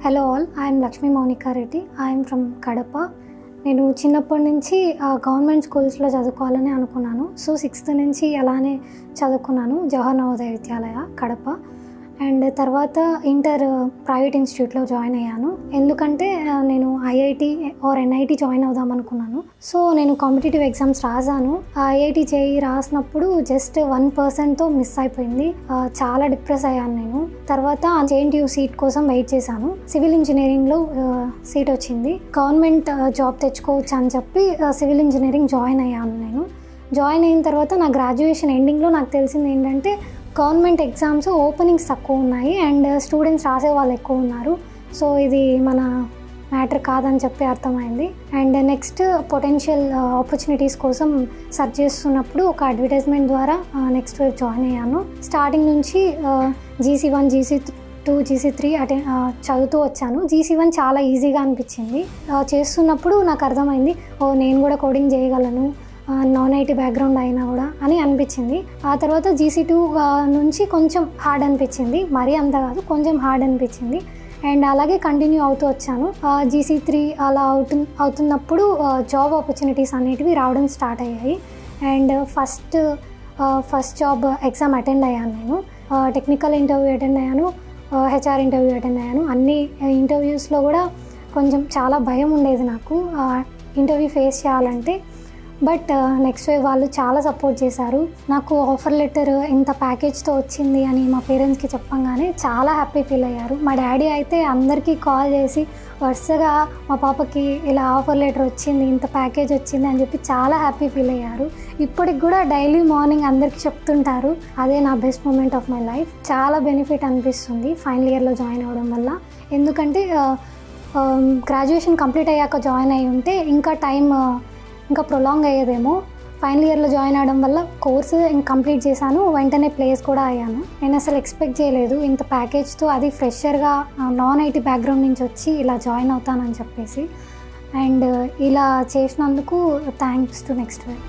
Hello all, I'm Lakshmi Mounika Reddy. I'm from Kadapa. నేను చిన్నప్పటి నుంచి గవర్నమెంట్ స్కూల్స్లో చదువుకోవాలని అనుకున్నాను. సో 6th నుంచి అలానే చదువుకున్నాను జవహర్ నవోదయ విద్యాలయ కడప. అండ్ తర్వాత ఇంటర్ ప్రైవేట్ ఇన్స్టిట్యూట్లో జాయిన్ అయ్యాను. ఎందుకంటే నేను ఐఐటి ఆర్ ఎన్ఐటి జాయిన్ అవుదాం అనుకున్నాను. సో నేను కాంపిటేటివ్ ఎగ్జామ్స్ రాసాను. ఐఐటి చేయి రాసినప్పుడు జస్ట్ 1%తో మిస్ అయిపోయింది. చాలా డిప్రెస్ అయ్యాను నేను. తర్వాత జేఎన్టీయూ సీట్ కోసం వెయిట్ చేశాను. సివిల్ ఇంజనీరింగ్లో సీట్ వచ్చింది. గవర్నమెంట్ జాబ్ తెచ్చుకోవచ్చు అని చెప్పి సివిల్ ఇంజనీరింగ్ జాయిన్ అయ్యాను. నేను జాయిన్ అయిన తర్వాత నా గ్రాడ్యుయేషన్ ఎండింగ్లో నాకు తెలిసింది ఏంటంటే గవర్నమెంట్ ఎగ్జామ్స్ ఓపెనింగ్స్ తక్కువ ఉన్నాయి అండ్ స్టూడెంట్స్ రాసే వాళ్ళు ఎక్కువ ఉన్నారు. సో ఇది మన మ్యాటర్ కాదని చెప్పి అర్థమైంది. అండ్ నెక్స్ట్ పొటెన్షియల్ ఆపర్చునిటీస్ కోసం సెర్చ్ చేస్తున్నప్పుడు ఒక అడ్వర్టైజ్మెంట్ ద్వారా నెక్స్ట్ వేవ్ జాయిన్ అయ్యాను. స్టార్టింగ్ నుంచి GC1, GC2, GC3 చదువుతూ వచ్చాను. GC1 చాలా ఈజీగా అనిపించింది. చేస్తున్నప్పుడు నాకు అర్థమైంది, నేను కూడా కోడింగ్ చేయగలను, నాన్ ఐటీ బ్యాక్గ్రౌండ్ అయినా కూడా అని అనిపించింది. ఆ తర్వాత GC2 నుంచి కొంచెం హార్డ్ అనిపించింది, మరీ అంత కాదు, కొంచెం హార్డ్ అనిపించింది. అండ్ అలాగే కంటిన్యూ అవుతూ వచ్చాను. GC3 అలా అవుతున్నప్పుడు జాబ్ ఆపర్చునిటీస్ అనేటివి రావడం స్టార్ట్ అయ్యాయి. And first job exam attend అయ్యాను. నేను టెక్నికల్ ఇంటర్వ్యూ అటెండ్ అయ్యాను, HR ఇంటర్వ్యూ అటెండ్ అయ్యాను. అన్ని ఇంటర్వ్యూస్లో కూడా కొంచెం చాలా భయం ఉండేది నాకు ఇంటర్వ్యూ ఫేస్ చేయాలంటే. బట్ నెక్స్ట్ వేవ్ వాళ్ళు చాలా సపోర్ట్ చేశారు. నాకు ఆఫర్ లెటర్ ఇంత ప్యాకేజ్తో వచ్చింది అని మా పేరెంట్స్కి చెప్పంగానే చాలా హ్యాపీ ఫీల్ అయ్యారు. మా డాడీ అయితే అందరికీ కాల్ చేసి వరుసగా మా పాపకి ఇలా ఆఫర్ లెటర్ వచ్చింది, ఇంత ప్యాకేజ్ వచ్చింది అని చెప్పి చాలా హ్యాపీ ఫీల్ అయ్యారు. ఇప్పటికి కూడా డైలీ మార్నింగ్ అందరికీ చెప్తుంటారు. అదే నా best moment of my life. చాలా బెనిఫిట్ అనిపిస్తుంది ఫైనల్ ఇయర్లో జాయిన్ అవ్వడం వల్ల. ఎందుకంటే గ్రాడ్యుయేషన్ కంప్లీట్ అయ్యాక జాయిన్ అయ్యి ఉంటే ఇంకా ప్రొలాంగ్ అయ్యేదేమో. ఫైనల్ ఇయర్లో జాయిన్ అవ్వడం వల్ల కోర్సు కంప్లీట్ చేశాను, వెంటనే ప్లేస్ కూడా అయ్యాను. నేను అసలు ఎక్స్పెక్ట్ చేయలేదు ఇంత ప్యాకేజ్తో, అది ఫ్రెషర్గా నాన్ ఐటీ బ్యాక్గ్రౌండ్ నుంచి వచ్చి ఇలా జాయిన్ అవుతానని చెప్పేసి. అండ్ ఇలా చేసినందుకు థ్యాంక్స్ టు నెక్స్ట్ వేవ్.